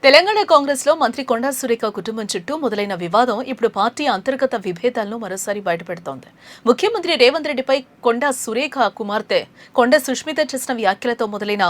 తెలంగాణ కాంగ్రెస్ లో మంత్రి కొండా సురేఖ కుటుంబం చుట్టూ మొదలైన వివాదం ఇప్పుడు పార్టీ అంతర్గత విభేదాలను మరోసారి బయటపెడుతోంది. ముఖ్యమంత్రి రేవంత్ రెడ్డిపై కొండా సురేఖ కుమార్తె కొండ సుష్మిత చేసిన వ్యాఖ్యలతో మొదలైన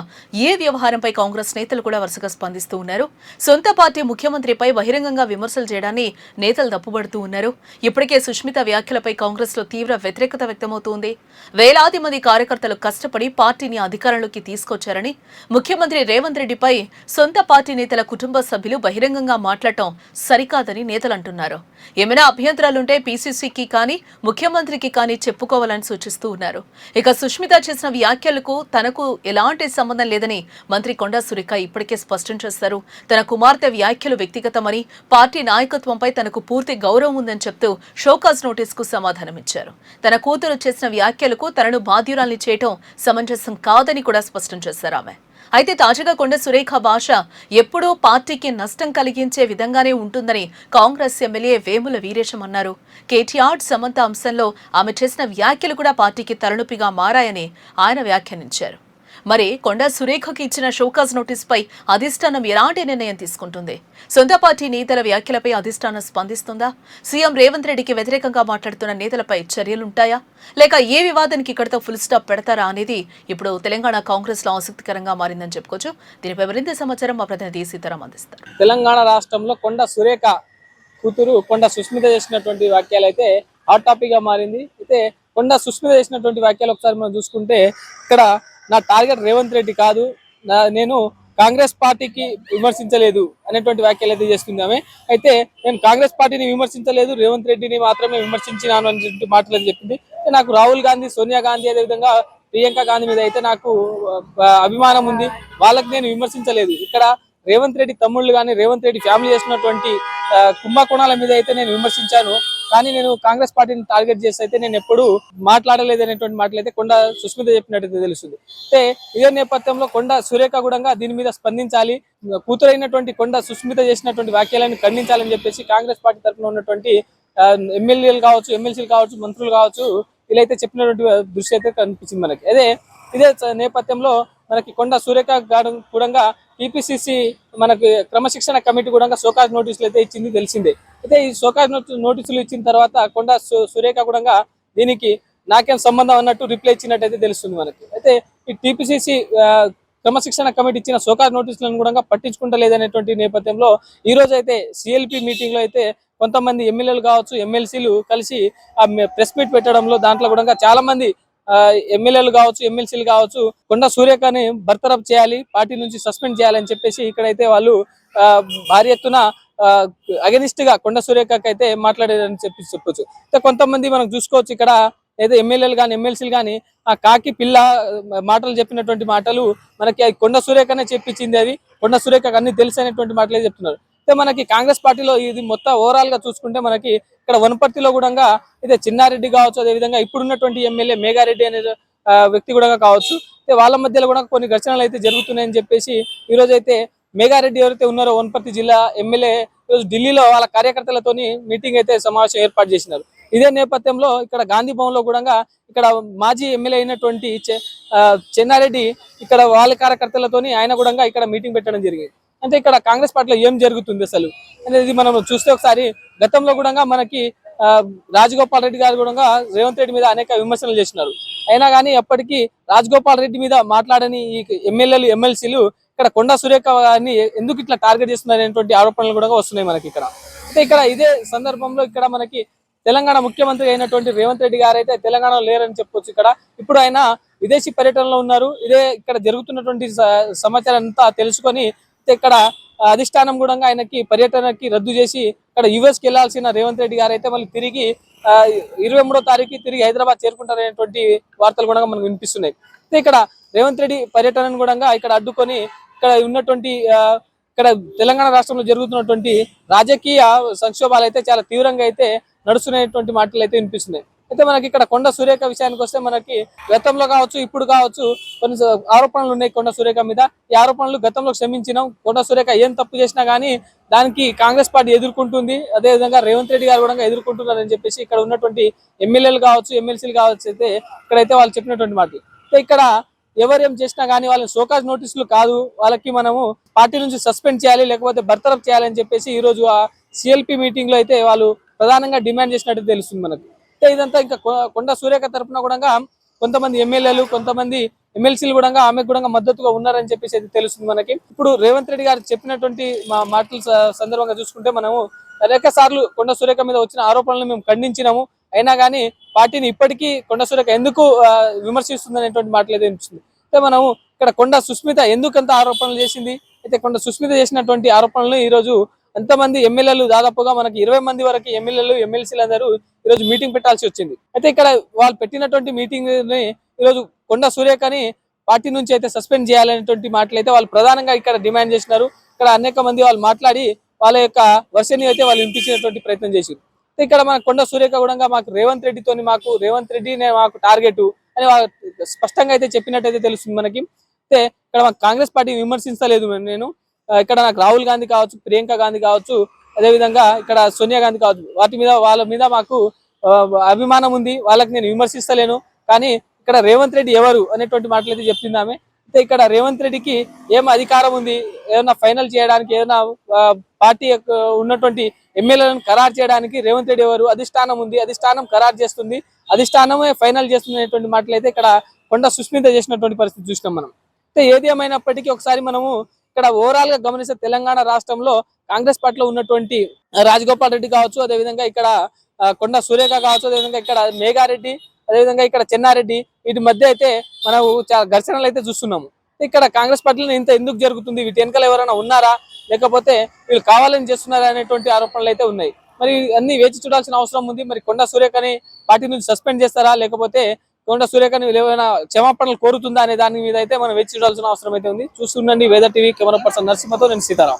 ఏ వ్యవహారంపై కాంగ్రెస్ నేతలు కూడా వరుసగా స్పందిస్తూ ఉన్నారు. సొంత పార్టీ ముఖ్యమంత్రిపై బహిరంగంగా విమర్శలు చేయడాన్ని నేతలు తప్పుబడుతూ ఉన్నారు. ఇప్పటికే సుష్మిత వ్యాఖ్యలపై కాంగ్రెస్ లో తీవ్ర వ్యతిరేకత వ్యక్తమవుతోంది. వేలాది మంది కార్యకర్తలు కష్టపడి పార్టీని అధికారంలోకి తీసుకొచ్చారని, ముఖ్యమంత్రి రేవంత్ రెడ్డిపై సొంత పార్టీ నేతల కుటుంబ సభ్యులు బహిరంగంగా మాట్లాడటం సరికాదని నేతలు అంటున్నారు. ఏమైనా అభ్యంతరాలుంటే పీసీసీకి కానీ ముఖ్యమంత్రికి కానీ చెప్పుకోవాలని సూచిస్తూ ఉన్నారు. ఇక సుష్మిత చేసిన వ్యాఖ్యలకు తనకు ఎలాంటి సంబంధం లేదని మంత్రి కొండా సురేఖ ఇప్పటికే స్పష్టం చేశారు. తన కుమార్తె వ్యాఖ్యలు వ్యక్తిగతమని, పార్టీ నాయకత్వంపై తనకు పూర్తి గౌరవం ఉందని చెప్తూ షోకాజ్ నోటీసుకు సమాధానమిచ్చారు. తన కూతురు చేసిన వ్యాఖ్యలకు తనను బాధ్యురాల్ని చేయటం సమంజసం కాదని కూడా స్పష్టం చేశారు ఆమె. అయితే తాజాగా కొండ సురేఖ భాష ఎప్పుడూ పార్టీకి నష్టం కలిగించే విధంగానే ఉంటుందని కాంగ్రెస్ ఎమ్మెల్యే వేముల వీరేశం అన్నారు. కేటీఆర్ సమంత అంశంలో ఆమె చేసిన వ్యాఖ్యలు కూడా పార్టీకి తలనొప్పిగా మారాయని ఆయన వ్యాఖ్యానించారు. మరి కొండా సురేఖకి ఇచ్చిన షోకాజ్ నోటీసుపై అధిష్టానం ఎలాంటి నిర్ణయం తీసుకుంటుంది? సొంత పార్టీ నేతల వ్యాఖ్యలపై అధిష్టానం స్పందిస్తుందా? సీఎం రేవంత్ రెడ్డికి వ్యతిరేకంగా మాట్లాడుతున్న నేతలపై చర్యలుంటాయా, లేక ఏ వివాదానికి ఇక్కడితో ఫుల్ స్టాప్ పెడతారా అనేది ఇప్పుడు తెలంగాణ కాంగ్రెస్ లో ఆసక్తికరంగా మారిందని చెప్పుకోవచ్చు. దీనిపై మరింత సమాచారం మా ప్రతినిధి సీతారాం అందిస్తారు. తెలంగాణ రాష్ట్రంలో కొండా సురేఖ కూతురు కొండా సుష్మిత చేసినటువంటి వ్యాఖ్యలు అయితే హాట్ టాపిక్ గా మారింది. అయితే కొండా సుష్మిత చేసినటువంటి వ్యాఖ్యలు ఒకసారి మనం చూసుకుంటే, ఇక్కడ నా టార్గెట్ రేవంత్ రెడ్డి కాదు, నేను కాంగ్రెస్ పార్టీకి విమర్శించలేదు అనేటువంటి వ్యాఖ్యలు అయితే చేస్తుంది ఆమె. అయితే నేను కాంగ్రెస్ పార్టీని విమర్శించలేదు, రేవంత్ రెడ్డిని మాత్రమే విమర్శించినాను అనేటువంటి మాటలు అయితే చెప్పింది. నాకు రాహుల్ గాంధీ, సోనియా గాంధీ, అదేవిధంగా ప్రియాంక గాంధీ మీద అయితే నాకు అభిమానం ఉంది, వాళ్ళకి నేను విమర్శించలేదు. ఇక్కడ రేవంత్ రెడ్డి తమ్ముళ్ళు కానీ రేవంత్ రెడ్డి ఫ్యామిలీ చేసినటువంటి కుంభకోణాల మీద అయితే నేను విమర్శించాను, కానీ నేను కాంగ్రెస్ పార్టీని టార్గెట్ చేసి అయితే నేను ఎప్పుడు మాట్లాడలేదు అనేటువంటి మాటలు అయితే కొండా సుష్మిత చెప్పినట్టు తెలుస్తుంది. అయితే ఇదే నేపథ్యంలో కొండా సురేఖ కూడా దీని మీద స్పందించాలి, కూతురైనటువంటి కొండా సుష్మిత చేసినటువంటి వ్యాఖ్యలను ఖండించాలని చెప్పేసి కాంగ్రెస్ పార్టీ తరఫున ఉన్నటువంటి ఎమ్మెల్యేలు కావచ్చు, ఎమ్మెల్సీలు కావచ్చు, మంత్రులు కావచ్చు, వీళ్ళైతే చెప్పినటువంటి దృష్టి అయితే కనిపించింది మనకి. ఇదే నేపథ్యంలో మనకి కొండా సురేఖ గారు కూడా టీపీసీసీ మనకి క్రమశిక్షణ కమిటీ కూడా షోకాజ్ నోటీసులు అయితే ఇచ్చింది తెలిసిందే. అయితే ఈ షోకాజ్ నోటీసులు ఇచ్చిన తర్వాత కొండా సురేఖ కూడా దీనికి నాకేం సంబంధం అన్నట్టు రిప్లై ఇచ్చినట్టయితే తెలుస్తుంది మనకి. అయితే ఈ టీపీసీసీ క్రమశిక్షణ కమిటీ ఇచ్చిన షోకాజ్ నోటీసులను కూడా పట్టించుకుంటలేదనేటువంటి నేపథ్యంలో ఈ రోజు అయితే సిఎల్పి మీటింగ్ లో అయితే కొంతమంది ఎమ్మెల్యేలు కావచ్చు, ఎమ్మెల్సీలు కలిసి ప్రెస్ మీట్ పెట్టడంలో దాంట్లో కూడా చాలా మంది ఎమ్మెల్యేలు కావచ్చు, ఎమ్మెల్సీలు కావచ్చు, కొండా సురేఖని బర్తరఫ్ చేయాలి, పార్టీ నుంచి సస్పెండ్ చేయాలని చెప్పేసి ఇక్కడైతే వాళ్ళు భారీ ఎత్తున అగెనిస్ట్ గా కొండా సురేఖకి అయితే మాట్లాడారని చెప్పొచ్చు. కొంతమంది మనం చూసుకోవచ్చు, ఇక్కడ ఏదో ఎమ్మెల్యేలు కానీ ఎమ్మెల్సీలు కానీ ఆ కాకి పిల్ల మాటలు చెప్పినటువంటి మాటలు మనకి కొండా సురేఖనే చెప్పించింది, అది కొండా సురేఖకు అన్ని తెలుసు అనేటువంటి మాటలే చెప్తున్నారు. అయితే మనకి కాంగ్రెస్ పార్టీలో ఇది మొత్తం ఓవరాల్ గా చూసుకుంటే మనకి ఇక్కడ వనపర్తిలో కూడా ఇదే చిన్నారెడ్డి కావచ్చు, అదేవిధంగా ఇప్పుడున్నటువంటి ఎమ్మెల్యే మేఘారెడ్డి అనే వ్యక్తి కూడా కావచ్చు, వాళ్ళ మధ్యలో కూడా కొన్ని ఘర్షణలు అయితే జరుగుతున్నాయని చెప్పేసి ఈ రోజు అయితే మేఘారెడ్డి ఎవరైతే ఉన్నారో వనపర్తి జిల్లా ఎమ్మెల్యే ఈరోజు ఢిల్లీలో వాళ్ళ కార్యకర్తలతోని మీటింగ్ అయితే సమావేశం ఏర్పాటు చేసినారు. ఇదే నేపథ్యంలో ఇక్కడ గాంధీ భవన్ లో కూడా ఇక్కడ మాజీ ఎమ్మెల్యే అయినటువంటి చెన్నారెడ్డి ఇక్కడ వాళ్ళ కార్యకర్తలతోని ఆయన కూడా ఇక్కడ మీటింగ్ పెట్టడం జరిగింది. అంటే ఇక్కడ కాంగ్రెస్ పార్టీలో ఏం జరుగుతుంది అసలు అనేది మనం చూస్తే ఒకసారి గతంలో కూడా మనకి రాజగోపాల్ రెడ్డి గారు కూడా రేవంత్ రెడ్డి మీద అనేక విమర్శలు చేసినారు. అయినా కానీ ఎప్పటికీ రాజగోపాల్ రెడ్డి మీద మాట్లాడని ఈ ఎమ్మెల్యేలు, ఎమ్మెల్సీలు ఇక్కడ కొండా సురేఖ గారిని ఎందుకు ఇట్లా టార్గెట్ చేస్తున్నారు అనేటువంటి ఆరోపణలు కూడా వస్తున్నాయి మనకి ఇక్కడ. అయితే ఇక్కడ ఇదే సందర్భంలో ఇక్కడ మనకి తెలంగాణ ముఖ్యమంత్రి అయినటువంటి రేవంత్ రెడ్డి గారు అయితే తెలంగాణలో లేరని చెప్పొచ్చు. ఇక్కడ ఇప్పుడు ఆయన విదేశీ పర్యటనలో ఉన్నారు. ఇదే ఇక్కడ జరుగుతున్నటువంటి సమాచారం అంతా తెలుసుకొని ఇక్కడ అధిష్టానం కూడా ఆయనకి పర్యటనకి రద్దు చేసి ఇక్కడ యుఎస్కి వెళ్లాల్సిన రేవంత్ రెడ్డి గారు అయితే మళ్ళీ తిరిగి 23వ తారీఖు తిరిగి హైదరాబాద్ చేరుకుంటారనేటువంటి వార్తలు కూడా మనకు వినిపిస్తున్నాయి. అయితే ఇక్కడ రేవంత్ రెడ్డి పర్యటనను కూడా ఇక్కడ అడ్డుకొని ఇక్కడ ఉన్నటువంటి ఇక్కడ తెలంగాణ రాష్ట్రంలో జరుగుతున్నటువంటి రాజకీయ సంక్షోభాలు అయితే చాలా తీవ్రంగా అయితే నడుస్తున్నటువంటి మాటలు అయితే వినిపిస్తున్నాయి. అయితే మనకి ఇక్కడ కొండా సురేఖ విషయానికి వస్తే మనకి గతంలో కావచ్చు, ఇప్పుడు కావచ్చు కొన్ని ఆరోపణలు ఉన్నాయి కొండా సురేఖ మీద. ఈ ఆరోపణలు గతంలో క్షమించినాం, కొండా సురేఖ ఏం తప్పు చేసినా కానీ దానికి కాంగ్రెస్ పార్టీ ఎదుర్కొంటుంది, అదేవిధంగా రేవంత్ రెడ్డి గారు కూడా ఎదుర్కొంటున్నారని చెప్పేసి ఇక్కడ ఉన్నటువంటి ఎమ్మెల్యేలు కావచ్చు, ఎమ్మెల్సీలు కావచ్చు అయితే ఇక్కడైతే వాళ్ళు చెప్పినటువంటి మాట. ఇక్కడ ఎవరేం చేసినా కానీ వాళ్ళని షోకాజ్ నోటీసులు కాదు, వాళ్ళకి మనము పార్టీ నుంచి సస్పెండ్ చేయాలి లేకపోతే బర్తరఫ్ చేయాలని చెప్పేసి ఈ రోజు ఆ సిఎల్పి మీటింగ్ లో అయితే వాళ్ళు ప్రధానంగా డిమాండ్ చేసినట్టు తెలుస్తుంది మనకు. అయితే ఇదంతా ఇంకా కొండా సురేఖ తరపున కూడా కొంతమంది ఎమ్మెల్యేలు కొంతమంది ఎమ్మెల్సీలు కూడా ఆమెకు కూడా మద్దతుగా ఉన్నారని చెప్పేసి అయితే తెలుస్తుంది మనకి. ఇప్పుడు రేవంత్ రెడ్డి గారు చెప్పినటువంటి మాటల సందర్భంగా చూసుకుంటే మనము అనేక సార్లు కొండా సురేఖ మీద వచ్చిన ఆరోపణలను మేము ఖండించినాము, అయినా కానీ పార్టీని ఇప్పటికీ కొండా సురేఖ ఎందుకు విమర్శిస్తుంది అనేటువంటి మాటలు అయితే వినిపిస్తుంది. అయితే మనము ఇక్కడ కొండా సుస్మిత ఎందుకంత ఆరోపణలు చేసింది, అయితే కొండా సుస్మిత చేసినటువంటి ఆరోపణలు ఈ రోజు ఎంతమంది ఎమ్మెల్యేలు దాదాపుగా మనకి 20 మంది వరకు ఎమ్మెల్యేలు ఎమ్మెల్సీలు అందరూ ఈరోజు మీటింగ్ పెట్టాల్సి వచ్చింది. అయితే ఇక్కడ వాళ్ళు పెట్టినటువంటి మీటింగ్ ని ఈరోజు కొండా సురేఖని పార్టీ నుంచి అయితే సస్పెండ్ చేయాలనేటువంటి మాటలు అయితే వాళ్ళు ప్రధానంగా ఇక్కడ డిమాండ్ చేసినారు. ఇక్కడ అనేక మంది వాళ్ళు మాట్లాడి వాళ్ళ యొక్క వర్షని అయితే వాళ్ళు వినిపించినటువంటి ప్రయత్నం చేశారు. ఇక్కడ మన కొండా సురేఖ కూడా మాకు రేవంత్ రెడ్డినే మాకు టార్గెట్ అని స్పష్టంగా అయితే చెప్పినట్టయితే తెలుస్తుంది మనకి. అయితే ఇక్కడ మాకు కాంగ్రెస్ పార్టీ విమర్శించలేదు నేను, ఇక్కడ నాకు రాహుల్ గాంధీ కావచ్చు, ప్రియాంక గాంధీ కావచ్చు, అదేవిధంగా ఇక్కడ సోనియా గాంధీ కావచ్చు, వాళ్ళ మీద మాకు అభిమానం ఉంది, వాళ్ళకి నేను విమర్శిస్తలేను. కానీ ఇక్కడ రేవంత్ రెడ్డి ఎవరు అనేటువంటి మాటలు అయితే చెప్తుంది ఆమె. అయితే ఇక్కడ రేవంత్ రెడ్డికి ఏం అధికారం ఉంది, ఏదైనా ఫైనల్ చేయడానికి, ఏదైనా పార్టీ ఉన్నటువంటి ఎమ్మెల్యేలను ఖరారు చేయడానికి రేవంత్ రెడ్డి ఎవరు, అధిష్టానం ఉంది, అధిష్టానం ఖరారు చేస్తుంది, అధిష్టానమే ఫైనల్ చేస్తుంది అనేటువంటి మాటలు అయితే ఇక్కడ కొండా సుస్మిత చేసినటువంటి పరిస్థితి చూసినాం మనం. అయితే ఏది ఏమైనప్పటికీ ఒకసారి మనము ఇక్కడ ఓవరాల్ గా గమనిస్తే తెలంగాణ రాష్ట్రంలో కాంగ్రెస్ పార్టీలో ఉన్నటువంటి రాజగోపాల్ రెడ్డి కావచ్చు, అదేవిధంగా ఇక్కడ కొండా సురేఖ కావచ్చు, అదేవిధంగా ఇక్కడ మేఘారెడ్డి, అదేవిధంగా ఇక్కడ చెన్నారెడ్డి, వీటి మధ్య అయితే మనం చాలా ఘర్షణలు అయితే చూస్తున్నాము. ఇక్కడ కాంగ్రెస్ పార్టీలో ఇంత ఎందుకు జరుగుతుంది, వీటి వెనకాల ఎవరైనా ఉన్నారా లేకపోతే వీళ్ళు కావాలని చేస్తున్నారా అనేటువంటి ఆరోపణలు అయితే ఉన్నాయి. మరి అన్ని వేచి చూడాల్సిన అవసరం ఉంది. మరి కొండా సురేఖని పార్టీ నుంచి సస్పెండ్ చేస్తారా లేకపోతే కొండా సురేఖని ఏమైనా క్షమాపణలు కోరుతుందా అనే దాని మీద అయితే మనం వేచి చూడాల్సిన అవసరం అయితే ఉంది. చూస్తుండండి వేదర్ టీవీ, కెమెరా పర్సన్ నరసింహతో నేను సీతారాం.